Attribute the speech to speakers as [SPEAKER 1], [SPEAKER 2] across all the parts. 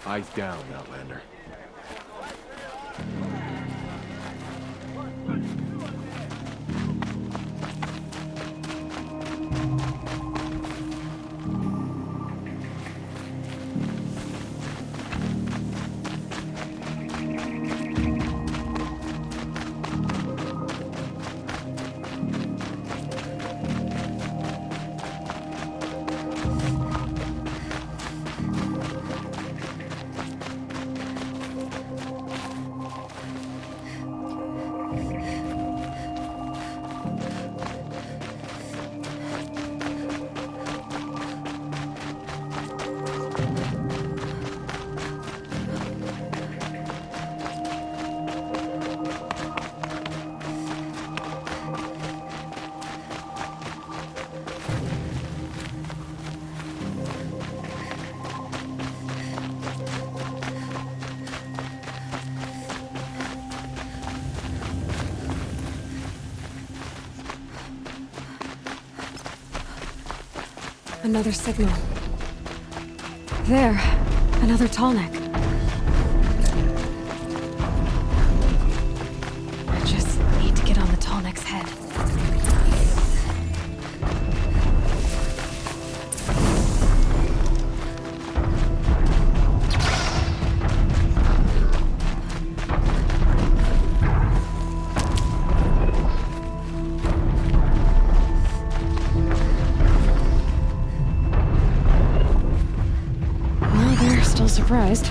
[SPEAKER 1] Eyes down, Outlander.
[SPEAKER 2] Another signal. There. Another tallneck. I just need to get on the tallneck's head. Still surprised.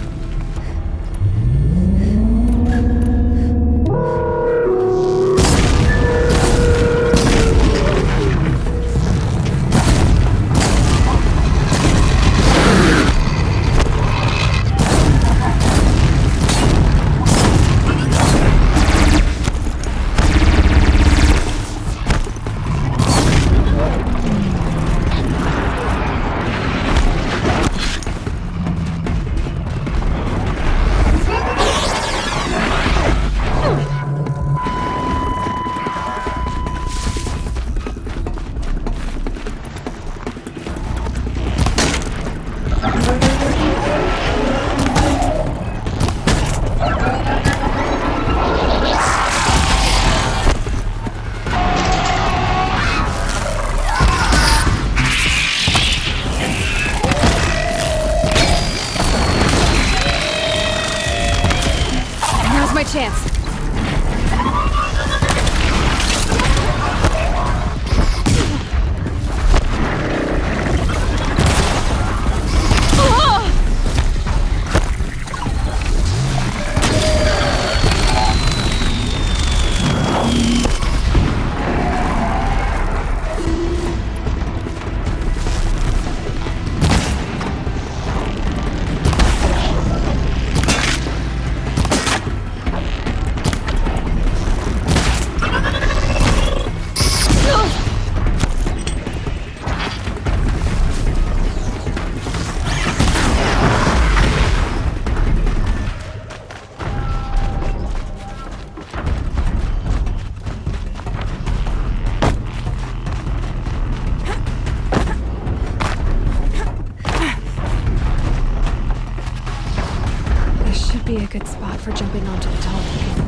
[SPEAKER 2] My chance. Be a good spot for jumping onto the tallneck.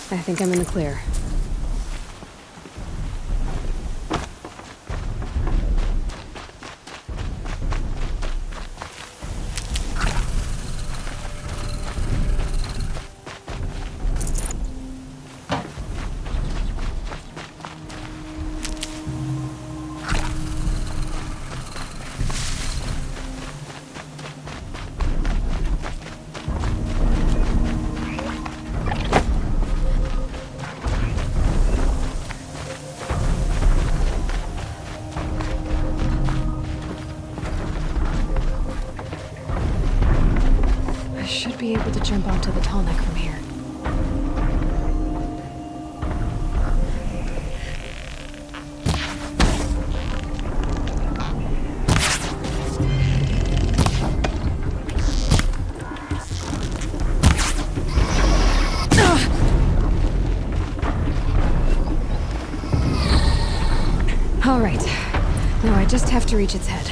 [SPEAKER 2] I think I'm in the clear. Should be able to jump onto the tall neck from here. All right. Now I just have to reach its head.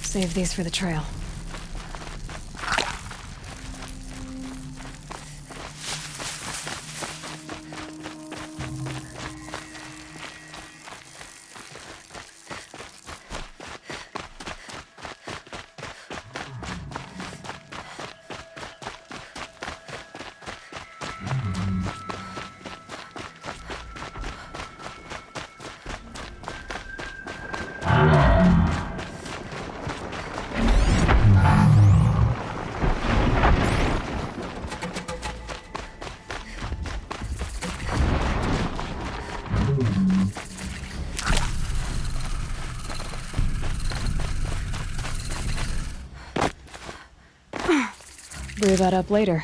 [SPEAKER 2] Save these for the trail. Brew that up later.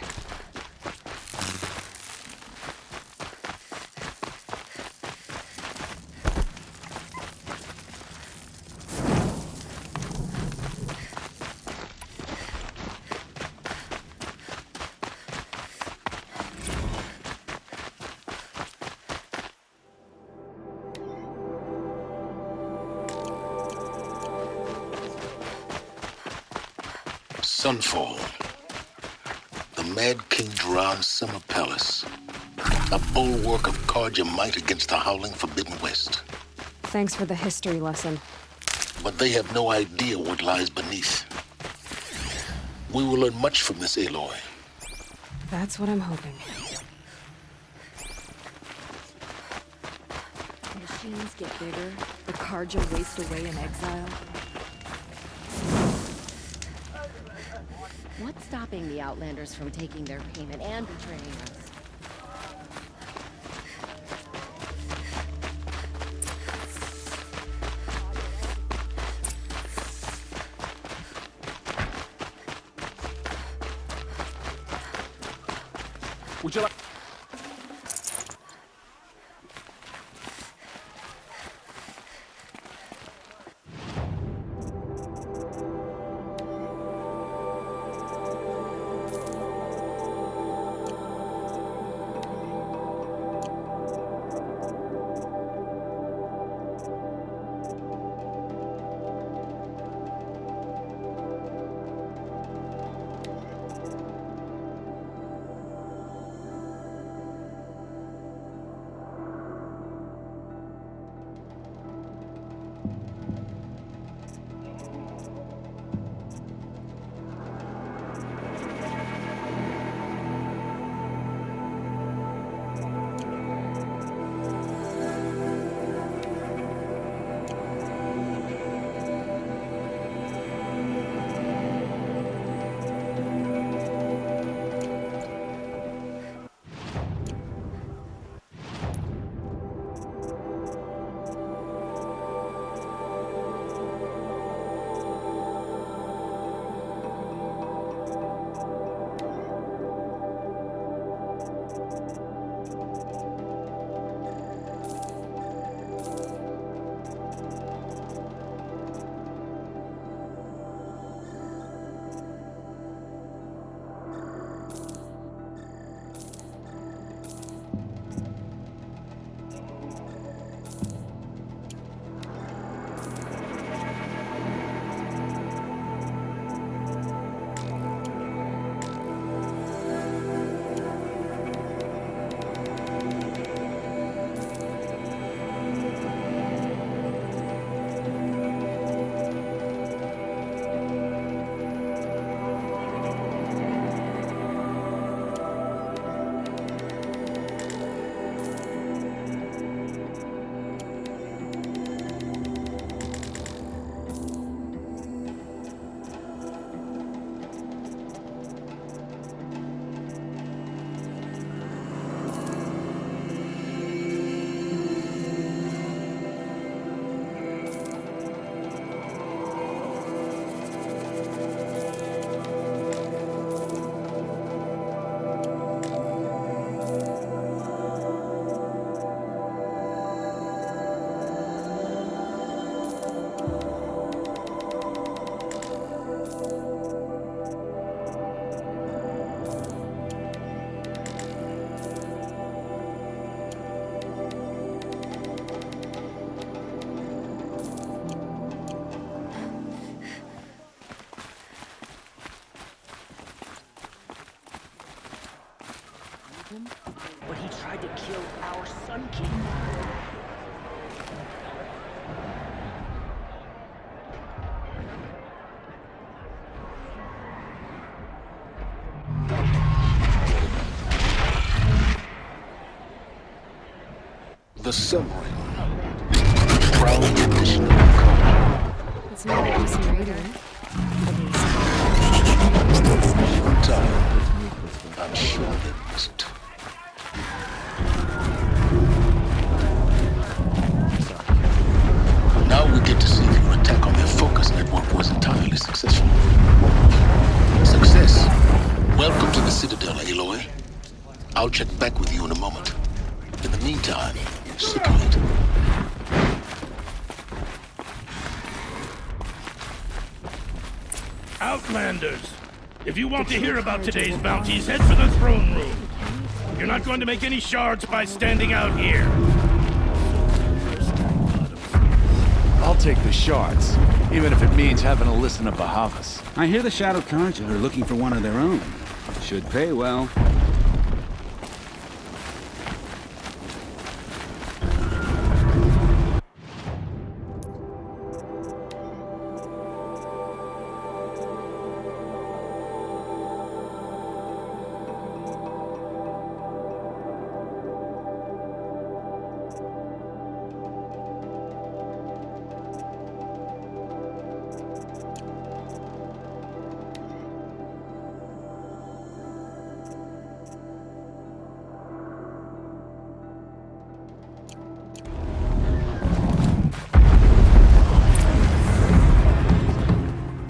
[SPEAKER 1] Sunfall. The Mad King Jiran's summer palace. A bulwark of Carja might against the howling Forbidden West.
[SPEAKER 2] Thanks for the history lesson.
[SPEAKER 1] But they have no idea what lies beneath. We will learn much from this Aloy.
[SPEAKER 2] That's what I'm hoping.
[SPEAKER 3] Machines get bigger, the Carja waste away in exile. What's stopping the Outlanders from taking their payment and betraying us?
[SPEAKER 4] Would you like...
[SPEAKER 5] But he tried to kill our Sun King.
[SPEAKER 1] The submarine. Proud tradition of the Carja.
[SPEAKER 2] It's not a decent radar.
[SPEAKER 1] Time. I'm sure there wasn't. Now we get to see if your attack on their focus network was entirely successful. Success. Welcome to the Citadel, Aloy. I'll check back with you in a moment. In the meantime, circulate.
[SPEAKER 6] Outlanders! If you want to hear about today's bounties, head for the throne room. You're not going to make any shards by standing out here.
[SPEAKER 4] I'll take the shards, even if it means having to listen to Bahavas.
[SPEAKER 7] I hear the Shadow Carja are looking for one of their own. Should pay well.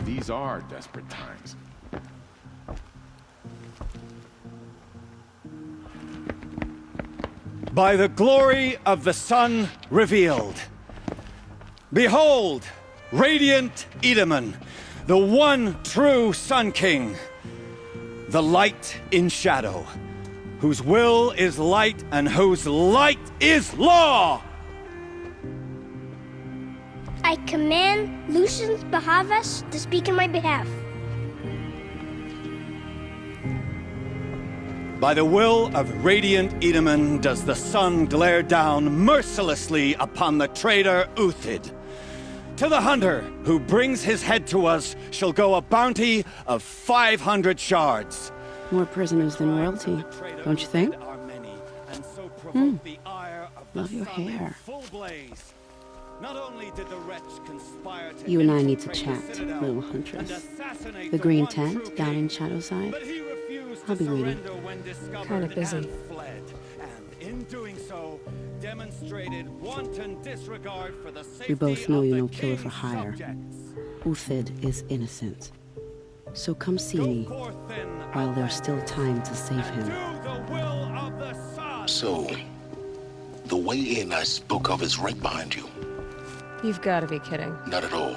[SPEAKER 4] These are desperate times.
[SPEAKER 8] By the glory of the sun revealed. Behold, radiant Edaman, the one true Sun King. The light in shadow, whose will is light and whose light is law!
[SPEAKER 9] I command Lucius Bahavas to speak in my behalf.
[SPEAKER 8] By the will of radiant Edaman does the sun glare down mercilessly upon the traitor Uthid. To the hunter who brings his head to us shall go a bounty of 500 shards.
[SPEAKER 10] More prisoners than royalty, don't you think? Love your hair. You and I need to chat, little huntress. The green tent down in Shadowside. I'll be waiting.
[SPEAKER 2] Kind of busy.
[SPEAKER 10] We both know you're no killer for hire. Uthid is innocent. So come see me while there's still time to save him.
[SPEAKER 1] So, the way in I spoke of is right behind you.
[SPEAKER 2] You've got to be kidding.
[SPEAKER 1] Not at all.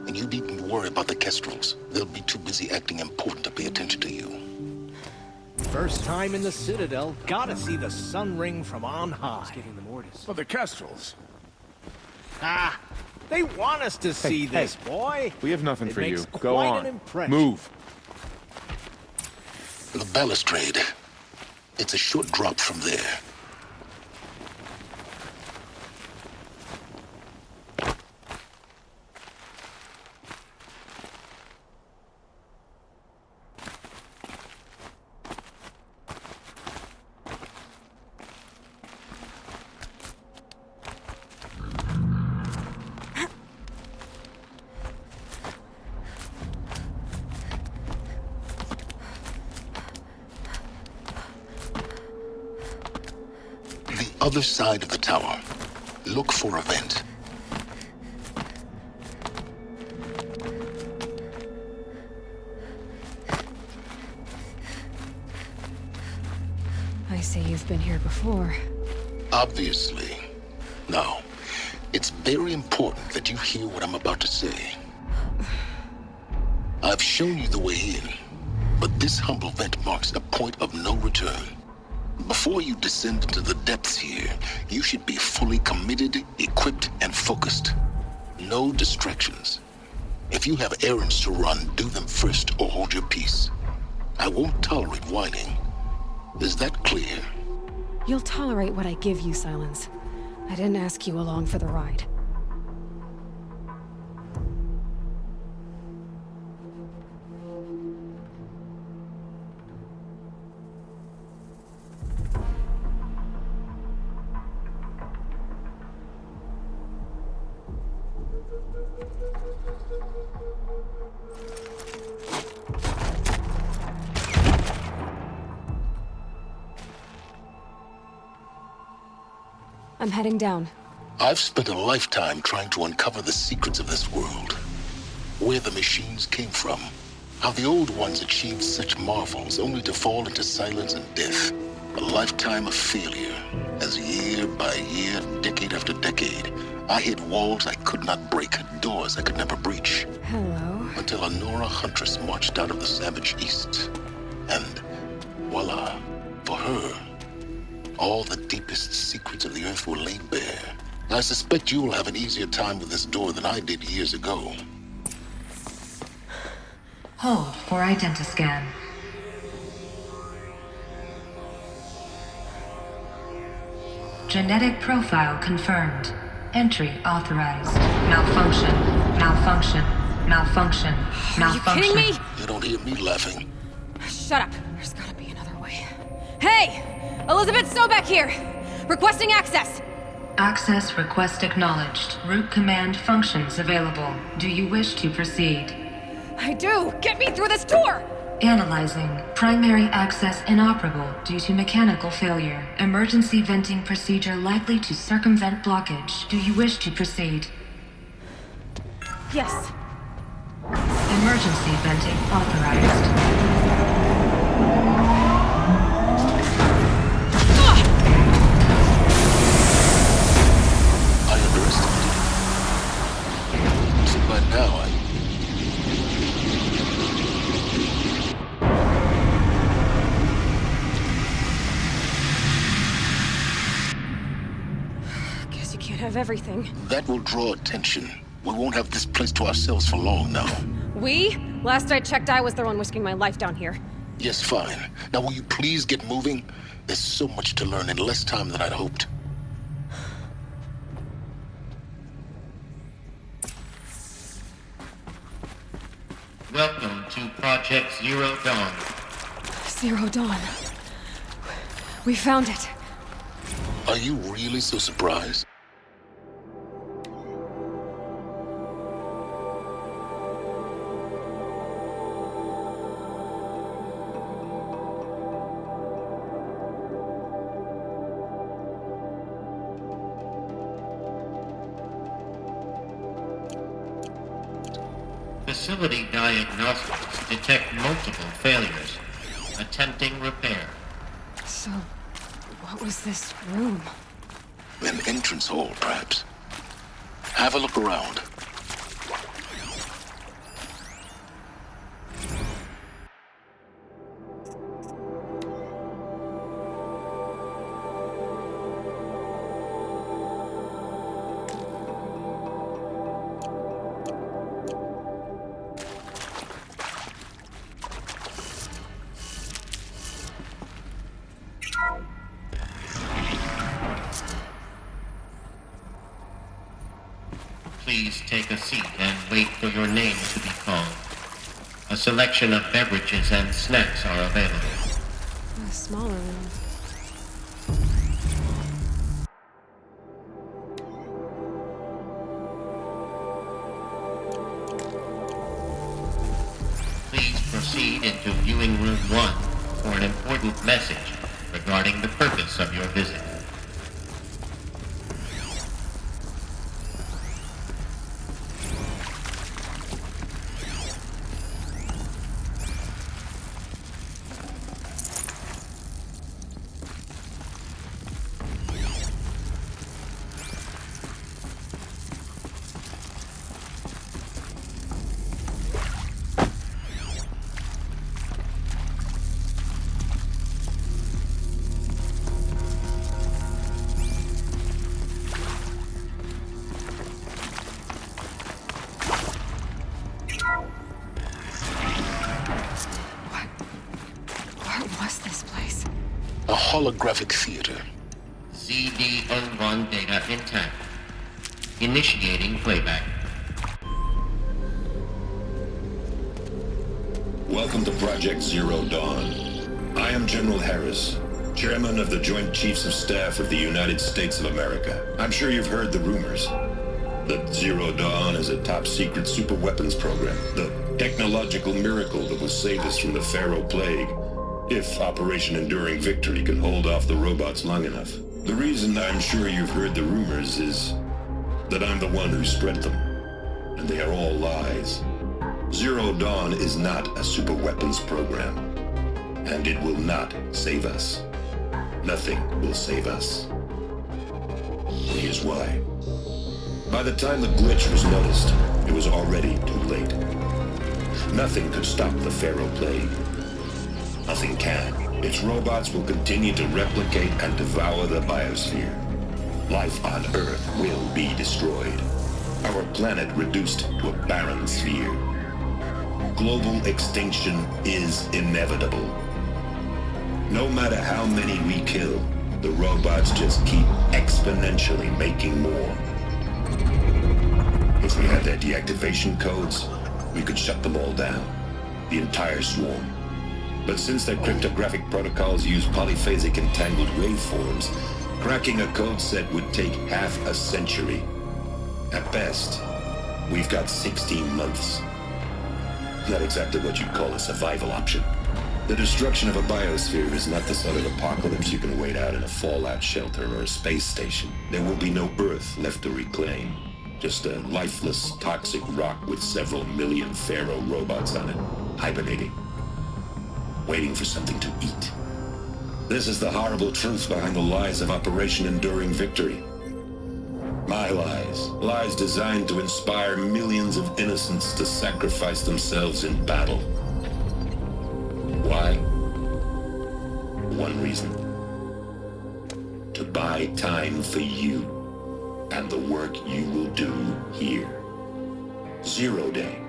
[SPEAKER 1] And you needn't worry about the Kestrels. They'll be too busy acting important to pay attention to you.
[SPEAKER 5] First time in the Citadel, gotta see the sun ring from on high.
[SPEAKER 4] Well, the Kestrels.
[SPEAKER 5] Ah, they want us to see this, boy.
[SPEAKER 11] We have nothing
[SPEAKER 5] It
[SPEAKER 11] for you.
[SPEAKER 5] makes
[SPEAKER 11] Go
[SPEAKER 5] quite
[SPEAKER 11] on.
[SPEAKER 5] an impression.
[SPEAKER 11] Move.
[SPEAKER 1] The balustrade. It's a short drop from there. Other side of the tower. Look for a vent.
[SPEAKER 2] I see you've been here before.
[SPEAKER 1] Obviously. Now, it's very important that you hear what I'm about to say. I've shown you the way in, but this humble vent marks a point of no return. Before you descend into the depths here, you should be fully committed, equipped, and focused. No distractions. If you have errands to run, do them first or hold your peace. I won't tolerate whining. Is that clear?
[SPEAKER 2] You'll tolerate what I give you, Silence. I didn't ask you along for the ride. I'm heading down.
[SPEAKER 1] I've spent a lifetime trying to uncover the secrets of this world. Where the machines came from. How the old ones achieved such marvels only to fall into silence and death. A lifetime of failure. As year by year, decade after decade, I hit walls I could not break, doors I could never breach.
[SPEAKER 2] Hello.
[SPEAKER 1] Until a Nora huntress marched out of the savage east. And voila, for her, all the deepest secrets of the Earth were laid bare. I suspect you'll have an easier time with this door than I did years ago.
[SPEAKER 12] Hold for identiscan. Genetic profile confirmed. Entry authorized. Malfunction. Malfunction. Malfunction. Malfunction.
[SPEAKER 2] Are you kidding me?
[SPEAKER 1] You don't hear me laughing.
[SPEAKER 2] Shut up. There's gotta be another way. Hey! Elizabeth Sobek here! Requesting access!
[SPEAKER 12] Access request acknowledged. Root command functions available. Do you wish to proceed?
[SPEAKER 2] I do! Get me through this door!
[SPEAKER 12] Analyzing. Primary access inoperable due to mechanical failure. Emergency venting procedure likely to circumvent blockage. Do you wish to proceed?
[SPEAKER 2] Yes.
[SPEAKER 12] Emergency venting authorized.
[SPEAKER 2] could have everything.
[SPEAKER 1] That will draw attention. We won't have this place to ourselves for long now.
[SPEAKER 2] We? Last I checked, I was the one risking my life down here.
[SPEAKER 1] Yes, fine. Now will you please get moving? There's so much to learn in less time than I'd hoped.
[SPEAKER 11] Welcome to Project Zero Dawn.
[SPEAKER 2] Zero Dawn. We found it.
[SPEAKER 1] Are you really so surprised?
[SPEAKER 11] Facility diagnostics detect multiple failures, attempting repair.
[SPEAKER 2] So, what was this room?
[SPEAKER 1] An entrance hall, perhaps. Have a look around.
[SPEAKER 11] Please take a seat and wait for your name to be called. A selection of beverages and snacks are available.
[SPEAKER 2] A smaller room.
[SPEAKER 11] Please proceed into viewing room 1 for an important message regarding the purpose of your visit.
[SPEAKER 1] A holographic theater.
[SPEAKER 11] CD01 data intact. Initiating playback.
[SPEAKER 13] Welcome to Project Zero Dawn. I am General Harris, Chairman of the Joint Chiefs of Staff of the United States of America. I'm sure you've heard the rumors that Zero Dawn is a top-secret superweapons program, the technological miracle that will save us from the Pharaoh Plague, if Operation Enduring Victory can hold off the robots long enough. The reason I'm sure you've heard the rumors is that I'm the one who spread them, and they are all lies. Zero Dawn is not a superweapons program, and it will not save us. Nothing will save us. Here's why. By the time the glitch was noticed, it was already too late. Nothing could stop the Pharaoh Plague. Nothing can. Its robots will continue to replicate and devour the biosphere. Life on Earth will be destroyed. Our planet reduced to a barren sphere. Global extinction is inevitable. No matter how many we kill, the robots just keep exponentially making more. If we had their deactivation codes, we could shut them all down. The entire swarm. But since their cryptographic protocols use polyphasic entangled waveforms, cracking a code set would take half a century. At best, we've got 16 months. Not exactly what you'd call a survival option. The destruction of a biosphere is not the sort of apocalypse you can wait out in a fallout shelter or a space station. There will be no Earth left to reclaim. Just a lifeless, toxic rock with several million Pharaoh robots on it, hibernating, waiting for something to eat. This is the horrible truth behind the lies of Operation Enduring Victory. My lies. Lies designed to inspire millions of innocents to sacrifice themselves in battle. Why? One reason. To buy time for you. and the work you will do here. Zero Day,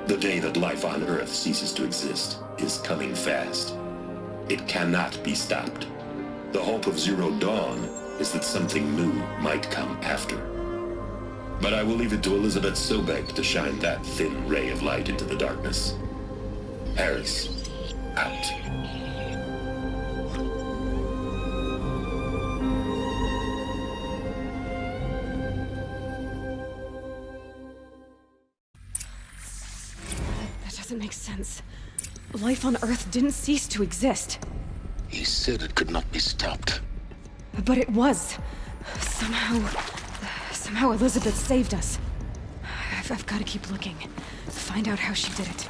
[SPEAKER 13] the day that life on Earth ceases to exist, is coming fast. It cannot be stopped. The hope of Zero Dawn is that something new might come after. But I will leave it to Elizabeth Sobek to shine that thin ray of light into the darkness. Harris, out.
[SPEAKER 2] That doesn't make sense. Life on Earth didn't cease to exist.
[SPEAKER 1] He said it could not be stopped.
[SPEAKER 2] But it was. Somehow Elizabeth saved us. I've got to keep looking. Find out how she did it.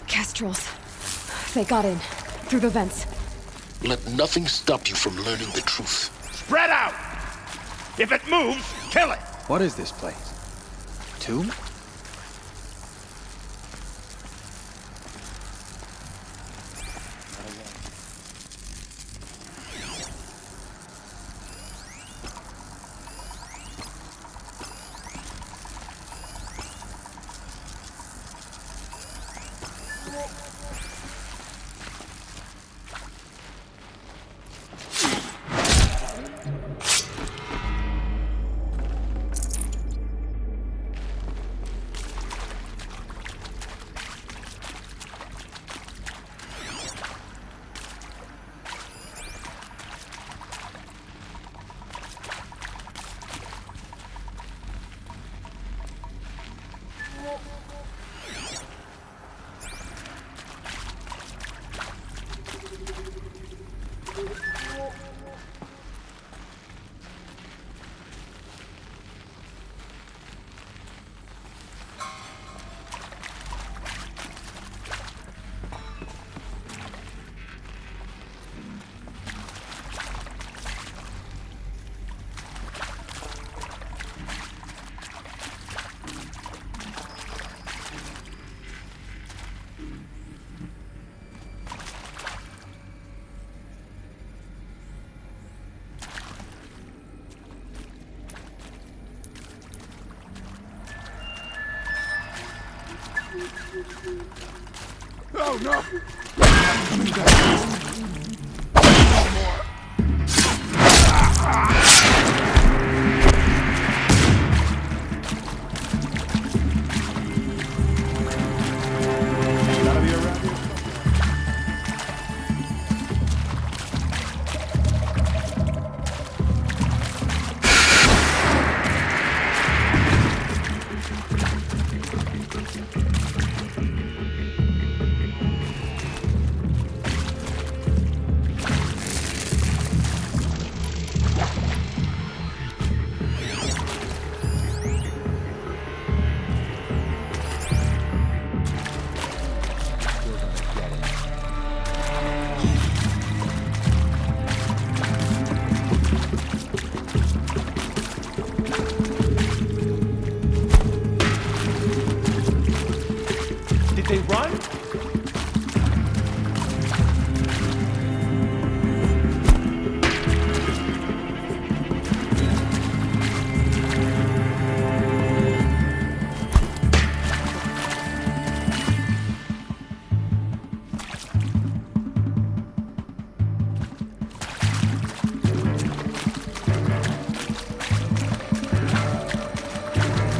[SPEAKER 2] Kestrels. They got in. Through the vents.
[SPEAKER 1] Let nothing stop you from learning the truth.
[SPEAKER 6] Spread out! If it moves, kill it!
[SPEAKER 7] What is this place? Tomb?
[SPEAKER 4] Oh no! Gotta be around here.
[SPEAKER 5] Did they run?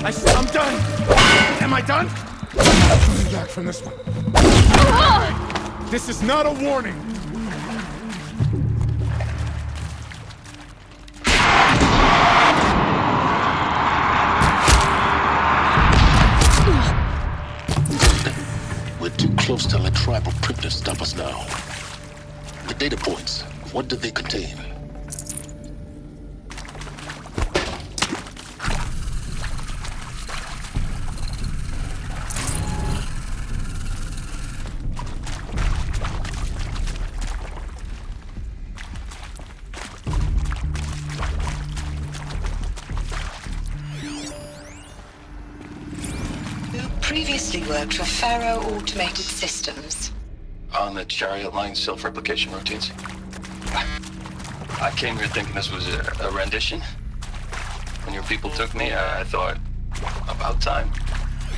[SPEAKER 6] I'm done! Am I done?
[SPEAKER 4] Coming back from this one. This is not a warning.
[SPEAKER 1] We're too close to let tribal prickers stop us now. The data points, what do they contain?
[SPEAKER 14] previously worked for Faro Automated Systems.
[SPEAKER 15] On the Chariot Line self-replication routines? I came here thinking this was a rendition. When your people took me, I thought, about time.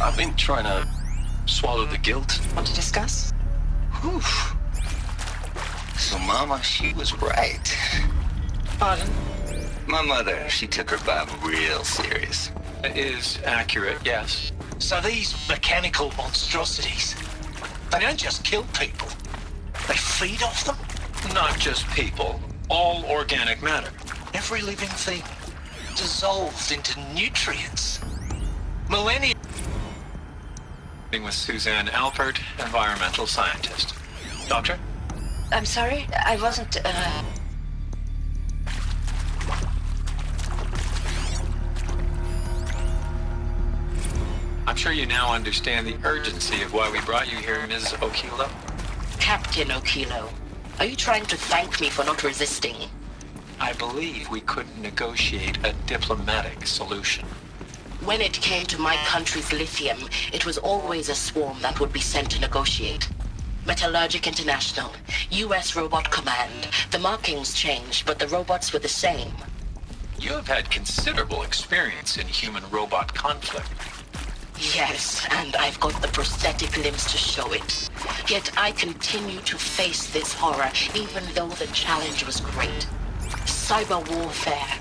[SPEAKER 15] I've been trying to swallow the guilt.
[SPEAKER 14] Want to discuss?
[SPEAKER 15] Whew. So Mama, she was right.
[SPEAKER 14] Pardon?
[SPEAKER 15] My mother, she took her Bible real serious. It is accurate, yes.
[SPEAKER 16] So these mechanical monstrosities, they don't just kill people. They feed off them?
[SPEAKER 15] Not just people. All organic matter.
[SPEAKER 16] Every living thing dissolved into nutrients. Millennia.
[SPEAKER 15] With Suzanne Alpert, environmental scientist. Doctor?
[SPEAKER 14] I'm sorry, I wasn't,
[SPEAKER 15] I'm sure you now understand the urgency of why we brought you here, Ms. Okilo.
[SPEAKER 14] Captain Okilo. Are you trying to thank me for not resisting?
[SPEAKER 15] I believe we could negotiate a diplomatic solution.
[SPEAKER 14] When it came to my country's lithium, it was always a swarm that would be sent to negotiate. Metallurgic International, U.S. Robot Command. The markings changed, but the robots were the same.
[SPEAKER 15] You have had considerable experience in human-robot conflict.
[SPEAKER 14] Yes, and I've got the prosthetic limbs to show it. Yet I continue to face this horror, even though the challenge was great. Cyber warfare.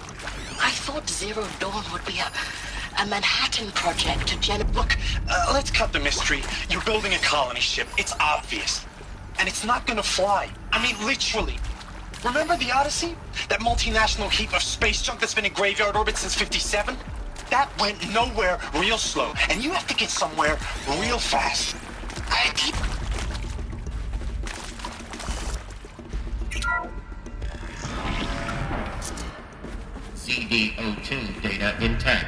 [SPEAKER 14] I thought Zero Dawn would be a Manhattan project to
[SPEAKER 16] Look, let's cut the mystery. You're building a colony ship. It's obvious. And it's not gonna fly. I mean, literally. Remember the Odyssey? That multinational heap of space junk that's been in graveyard orbit since '57? That went nowhere real slow. And you have to get somewhere real fast.
[SPEAKER 11] CD02 data intact.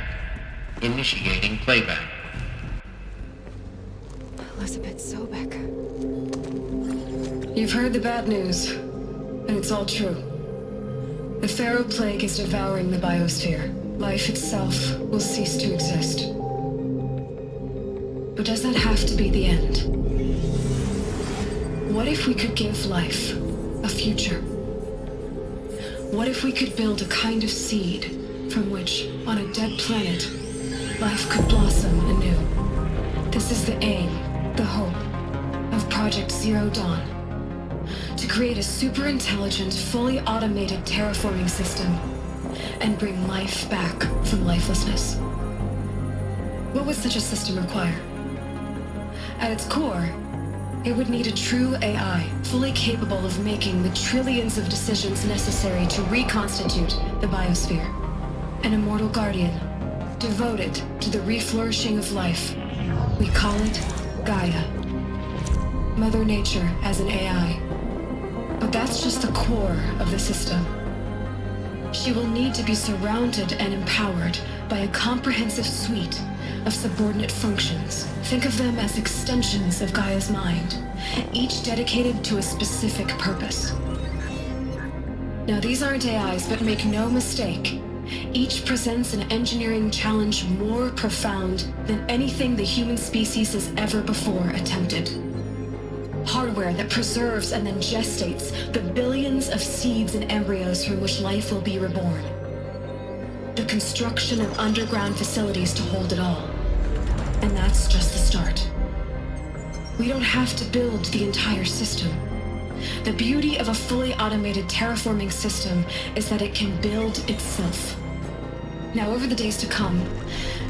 [SPEAKER 11] Initiating playback.
[SPEAKER 2] Elizabeth Sobek.
[SPEAKER 12] You've heard the bad news, and it's all true. The Pharaoh Plague is devouring the biosphere. Life itself will cease to exist. But does that have to be the end? What if we could give life a future? What if we could build a kind of seed from which, on a dead planet, life could blossom anew? This is the aim, the hope, of Project Zero Dawn. To create a super-intelligent, fully automated terraforming system and bring life back from lifelessness. What would such a system require? At its core, it would need a true AI, fully capable of making the trillions of decisions necessary to reconstitute the biosphere. An immortal guardian, devoted to the reflourishing of life. We call it Gaia. Mother Nature as an AI. But that's just the core of the system. She will need to be surrounded and empowered by a comprehensive suite of subordinate functions. Think of them as extensions of Gaia's mind, each dedicated to a specific purpose. Now, these aren't AIs, but make no mistake, each presents an engineering challenge more profound than anything the human species has ever before attempted. Hardware that preserves and then gestates the billions of seeds and embryos from which life will be reborn. The construction of underground facilities to hold it all. And that's just the start. We don't have to build the entire system. The beauty of a fully automated terraforming system is that it can build itself. Now, over the days to come,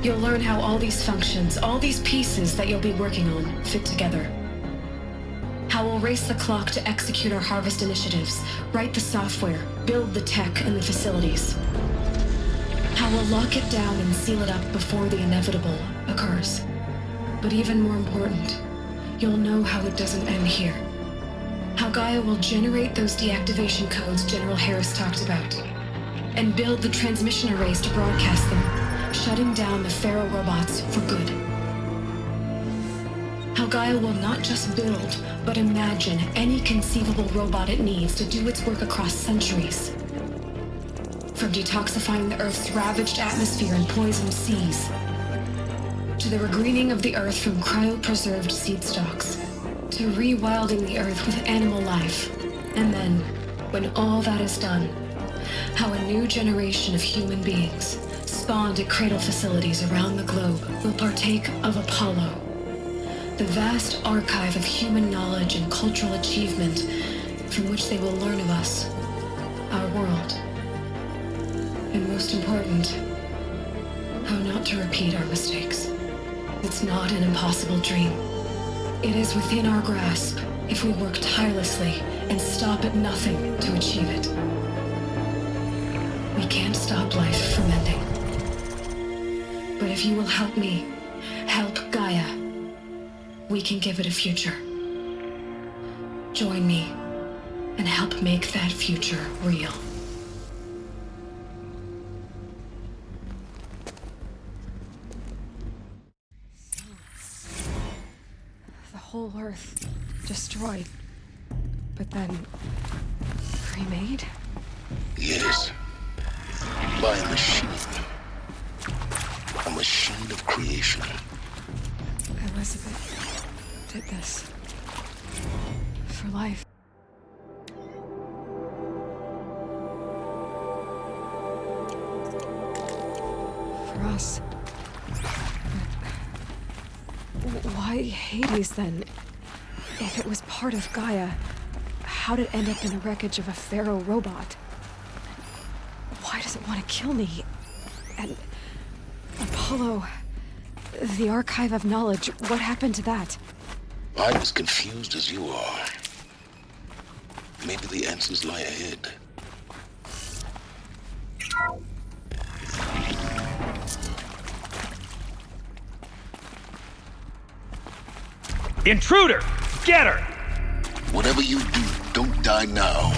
[SPEAKER 12] you'll learn how all these functions, all these pieces that you'll be working on, fit together. How we'll race the clock to execute our harvest initiatives, write the software, build the tech and the facilities. How we'll lock it down and seal it up before the inevitable occurs. But even more important, you'll know how it doesn't end here. How Gaia will generate those deactivation codes General Harris talked about, and build the transmission arrays to broadcast them, shutting down the Pharaoh robots for good. How Gaia will not just build, but imagine any conceivable robot it needs to do its work across centuries. From detoxifying the Earth's ravaged atmosphere and poisoned seas, to the regreening of the earth from cryopreserved seed stalks, to rewilding the earth with animal life. And then, when all that is done, how a new generation of human beings, spawned at cradle facilities around the globe, will partake of Apollo, the vast archive of human knowledge and cultural achievement from which they will learn of us, our world, and most important, how not to repeat our mistakes. It's not an impossible dream. It is within our grasp if we work tirelessly and stop at nothing to achieve it. We can't stop life from ending. But if you will help me, help Gaia, we can give it a future. Join me and help make that future real.
[SPEAKER 2] The whole Earth destroyed, but then remade?
[SPEAKER 1] Yes. By a machine. A machine of creation.
[SPEAKER 2] Elizabeth did this. For life. For us. But why Hades then? If it was part of Gaia, how'd it end up in the wreckage of a Pharaoh robot? Why does it want to kill me? And Apollo, the archive of knowledge, what happened to that?
[SPEAKER 1] I'm as confused as you are. Maybe the answers lie ahead.
[SPEAKER 5] Intruder! Get her!
[SPEAKER 1] Whatever you do, don't die now.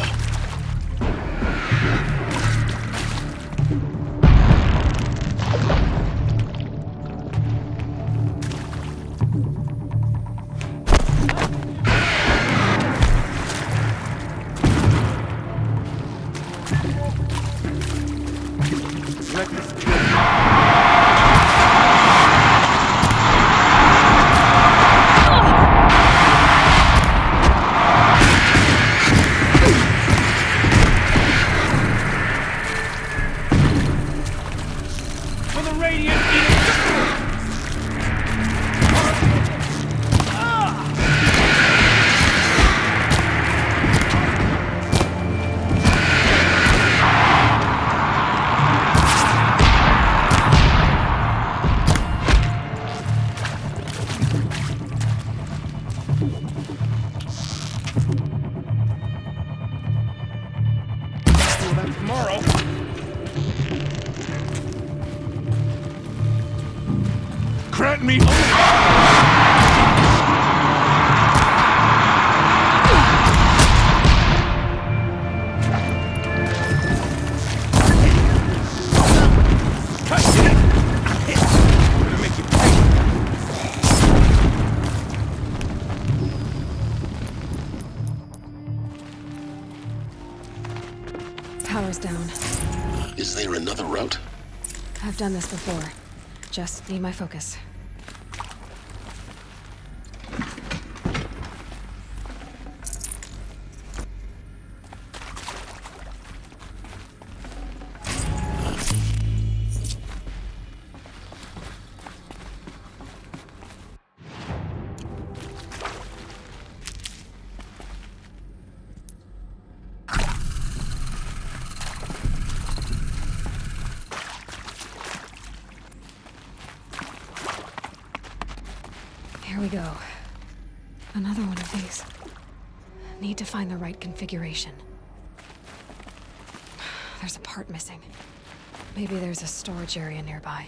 [SPEAKER 6] Grant me.
[SPEAKER 2] Power's down.
[SPEAKER 1] Is there another route?
[SPEAKER 2] I've done this before. Just need my focus. Here we go. Another one of these. Need to find the right configuration. There's a part missing. Maybe there's a storage area nearby.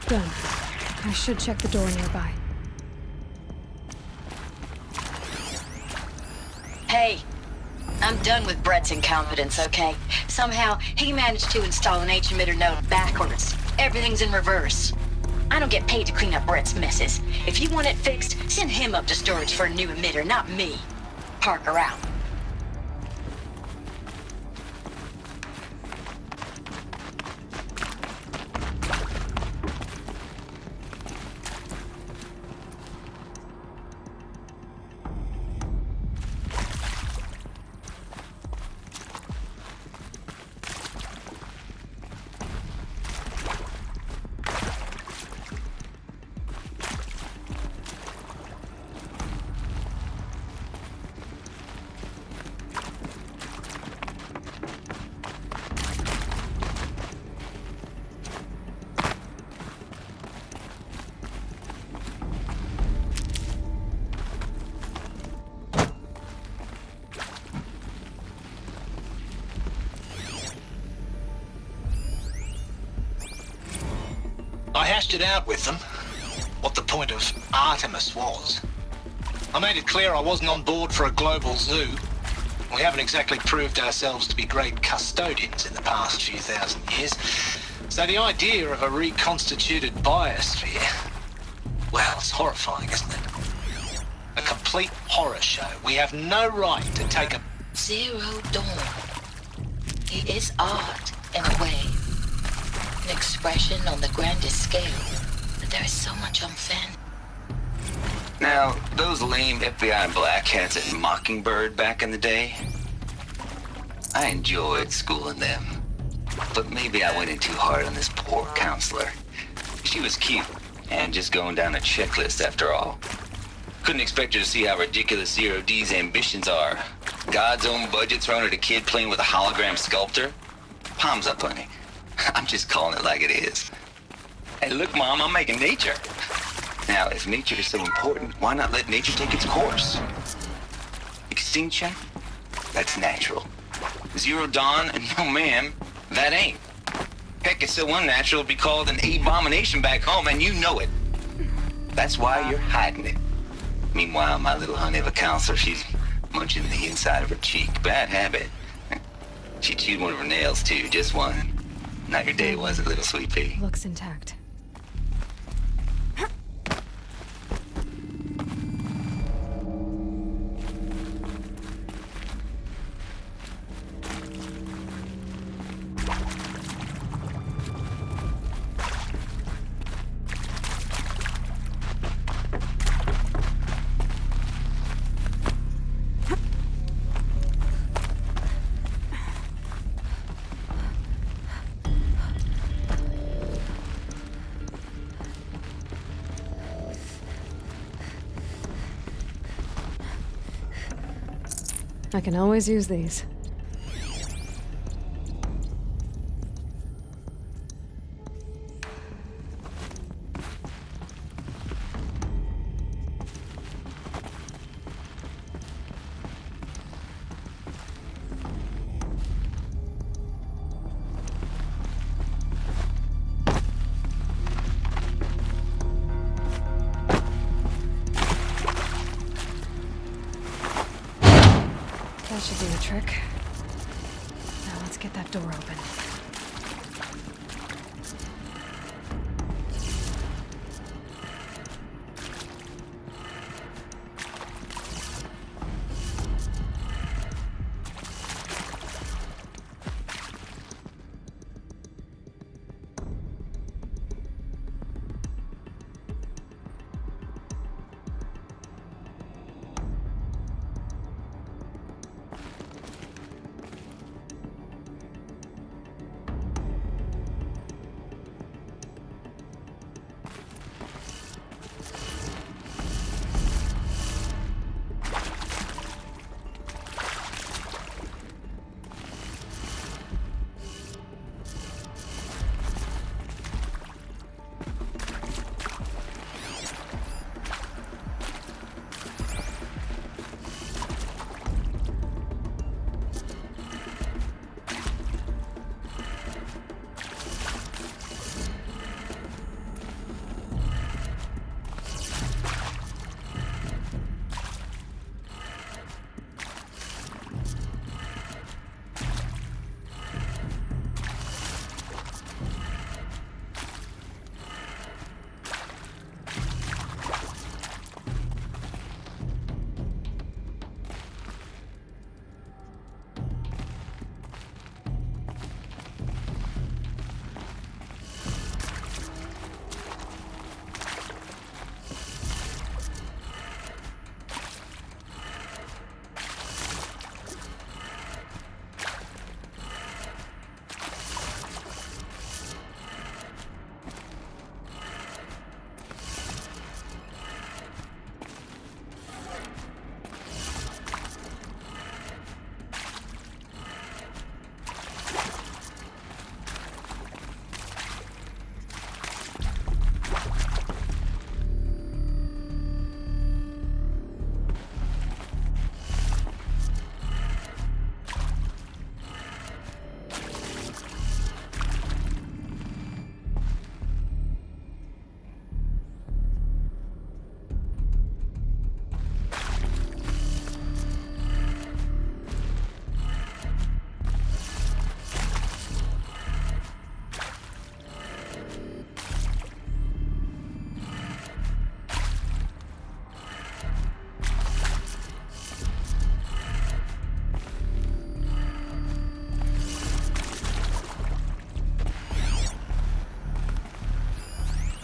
[SPEAKER 2] Done. I should check the door nearby.
[SPEAKER 14] Hey, I'm done with Brett's incompetence, okay? Somehow, he managed to install an H-emitter node backwards. Everything's in reverse. I don't get paid to clean up Brett's messes. If you want it fixed, send him up to storage for a new emitter, not me. Parker out.
[SPEAKER 16] I hashed it out with them, what the point of Artemis was. I made it clear I wasn't on board for a global zoo. We haven't exactly proved ourselves to be great custodians in the past few thousand years. So the idea of a reconstituted biosphere, well, it's horrifying, isn't it? A complete horror show. We have no right to take a...
[SPEAKER 14] Zero Dawn. It is art, in a way. An expression on the grandest scale. But there is so much unfair.
[SPEAKER 17] Now, those lame FBI black hats at Mockingbird back in the day, I enjoyed schooling them. But maybe I went in too hard on this poor counselor. She was cute, and just going down a checklist after all. Couldn't expect her to see how ridiculous Zero D's ambitions are. God's own budget thrown at a kid playing with a hologram sculptor? Palms up, honey. I'm just calling it like it is. Hey, look, Mom, I'm making nature. Now, if nature is so important, why not let nature take its course? Extinction? That's natural. Zero Dawn? No, ma'am, that ain't. Heck, it's so unnatural it'd be called an abomination back home, and you know it. That's why you're hiding it. Meanwhile, my little honey of a counselor, she's munching the inside of her cheek. Bad habit. She chewed one of her nails, too, just one. Not your day, was it, little sweet pea?
[SPEAKER 2] Looks intact. I can always use these. That should do the trick. Now let's get that door open.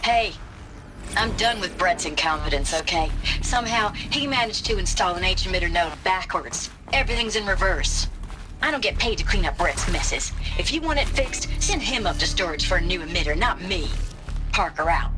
[SPEAKER 14] Hey, I'm done with Brett's incompetence, okay? Somehow, he managed to install an H-emitter node backwards. Everything's in reverse. I don't get paid to clean up Brett's messes. If you want it fixed, send him up to storage for a new emitter, not me. Parker out.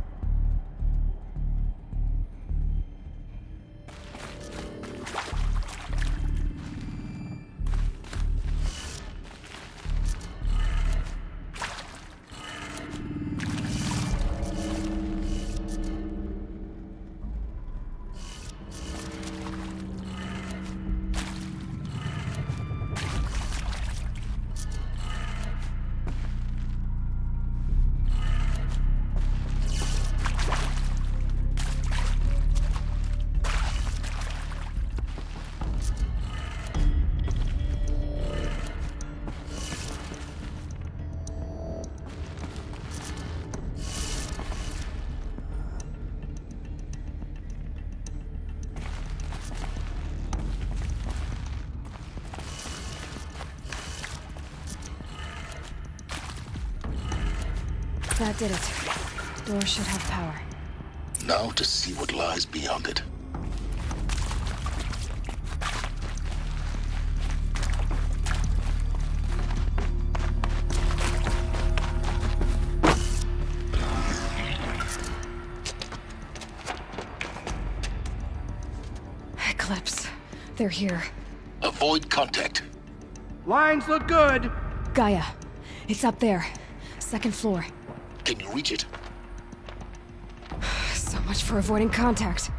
[SPEAKER 2] That did it. Door should have power.
[SPEAKER 1] Now to see what lies beyond it.
[SPEAKER 2] Eclipse. They're here.
[SPEAKER 1] Avoid contact.
[SPEAKER 4] Lines look good.
[SPEAKER 2] Gaia. It's up there. Second floor.
[SPEAKER 1] Can you reach it?
[SPEAKER 2] So much for avoiding contact.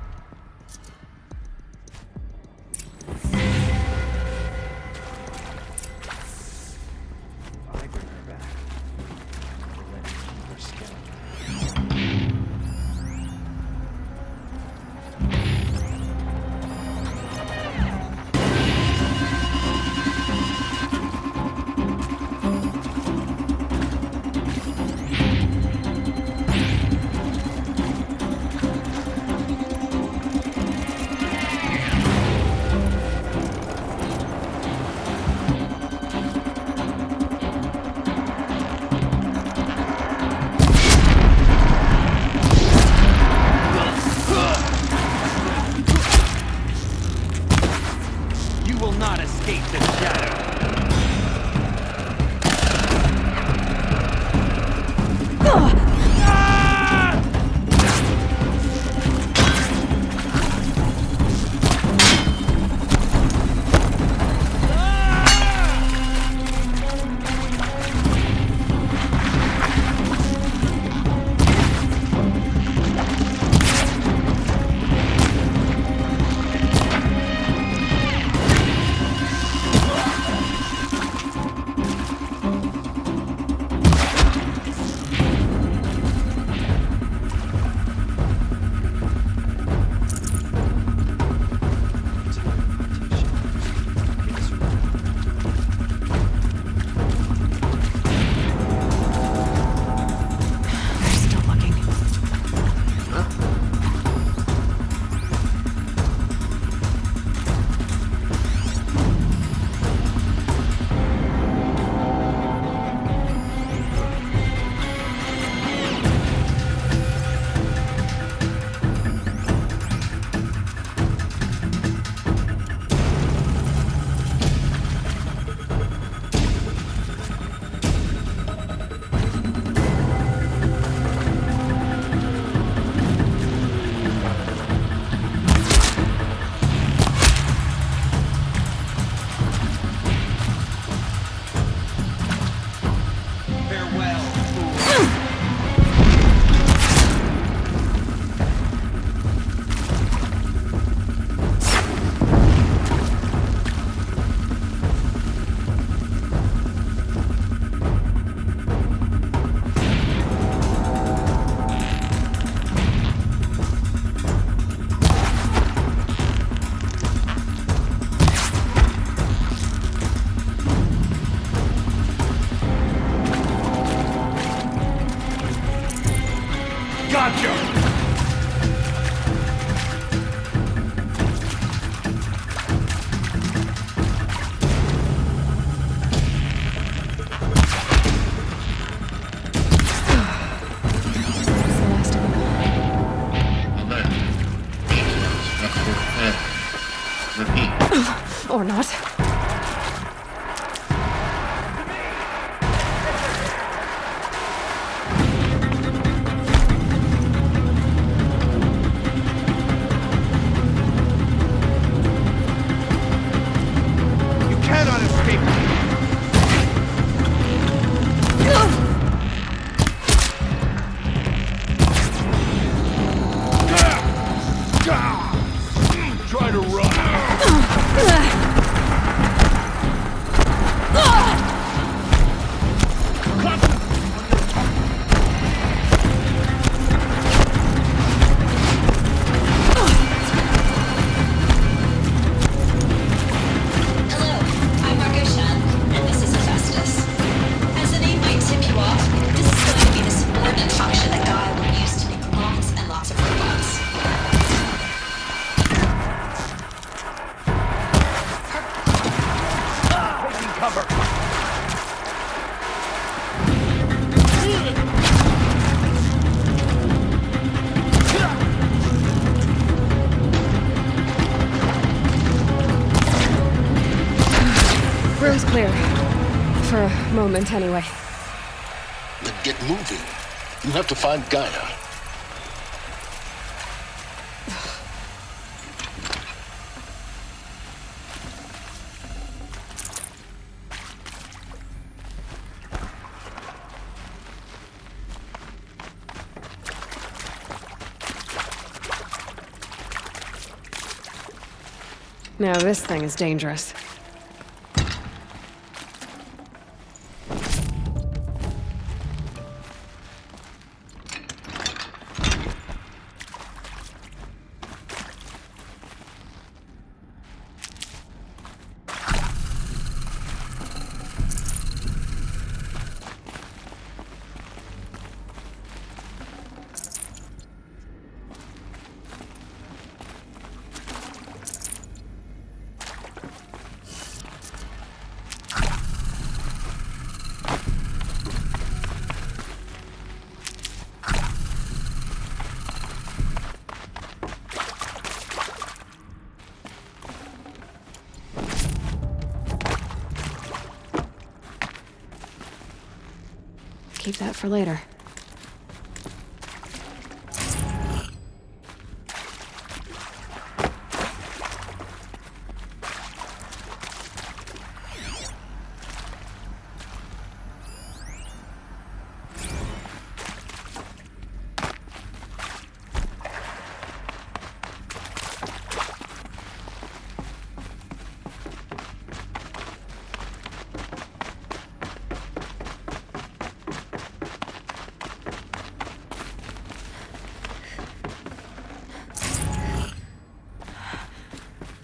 [SPEAKER 11] Repeat.
[SPEAKER 2] Or not.
[SPEAKER 5] Cannot escape me.
[SPEAKER 6] Try to run.
[SPEAKER 2] Room's clear. For a moment, anyway.
[SPEAKER 1] Then get moving. You have to find Gaia.
[SPEAKER 2] Now this thing is dangerous. Keep that for later.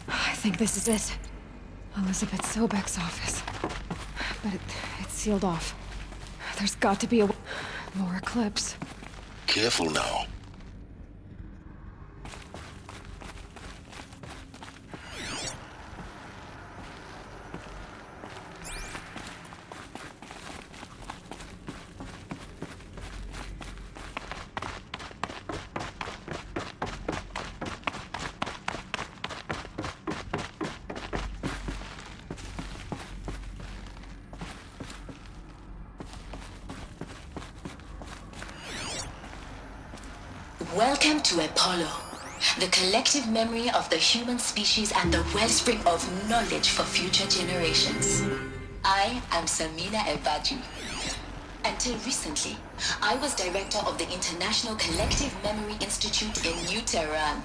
[SPEAKER 2] I think this is it. Elizabeth Sobek's office. But it's sealed off. There's got to be a... more Eclipse.
[SPEAKER 1] Careful now.
[SPEAKER 14] Welcome to Apollo, the collective memory of the human species and the wellspring of knowledge for future generations. I am Samina Ebaju. Until recently, I was director of the International Collective Memory Institute in New Tehran.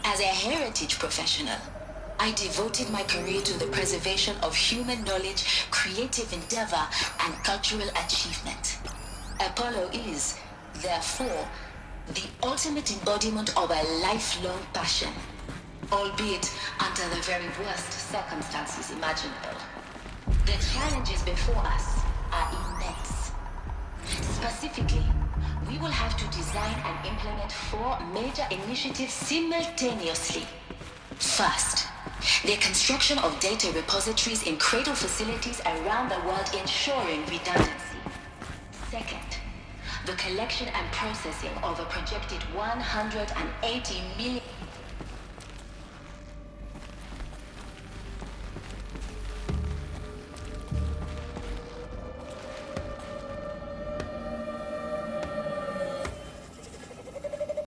[SPEAKER 14] As a heritage professional, I devoted my career to the preservation of human knowledge, creative endeavor, and cultural achievement. Apollo is, therefore, the ultimate embodiment of a lifelong passion, albeit under the very worst circumstances imaginable. The challenges before us are immense. Specifically, we will have to design and implement 4 major initiatives simultaneously. First, the construction of data repositories in cradle facilities around the world, ensuring redundancy. Second, the collection and processing of a projected 180 million